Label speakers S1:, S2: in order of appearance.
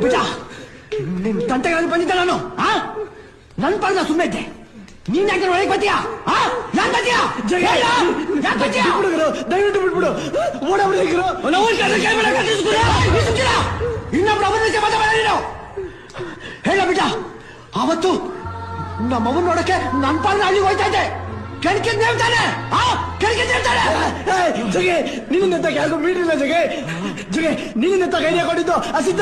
S1: ಬಿಟ್ಟ ನಿನ್ ತಂಟೆಗಳಲ್ಲಿ ಬಂದಿದ್ದ ನಾನು ನನ್ ಪಾದ ಸುಮ್ಮನೆ ಇದ್ದೆ. ನೀನ್ ಯಾಕೆ ಒಳಗೆ ಬರ್ತೀಯಾ? ಯಾಕೆ ಬರ್ತೀಯಾ? ಯಾಕೆ ಬರ್ತೀಯಾ? ದಯವಿಟ್ಟು ಬಿಟ್ಬಿಡು. ಓಡಾಬಿಡಿದ್ರು ಇನ್ನೊಬ್ರು ಅವನಕ್ಕೆ ಮಾತಾಡ ನೀನು ಹೇಳ ಬಿಟ್ಟ. ಅವತ್ತು ನಮ್ಮವನ್ ನೋಡಕ್ಕೆ ನನ್ ಪಾದ ಅಲ್ಲಿ ಹೋಯ್ತಾ ಇದ್ದೆ. ಕೆಣಕೆ ನೇಮ್ತಾನೆ ಜಗೆ ನಿನ್ನ ಯಾರಿಗೂ ಮೀಟಿಲ್ಲ. ಜಗೆ ನಿನ್ನ ಕೈನೇ ಕೊಟ್ಟಿದ್ದು ಅಸಿದ್ದ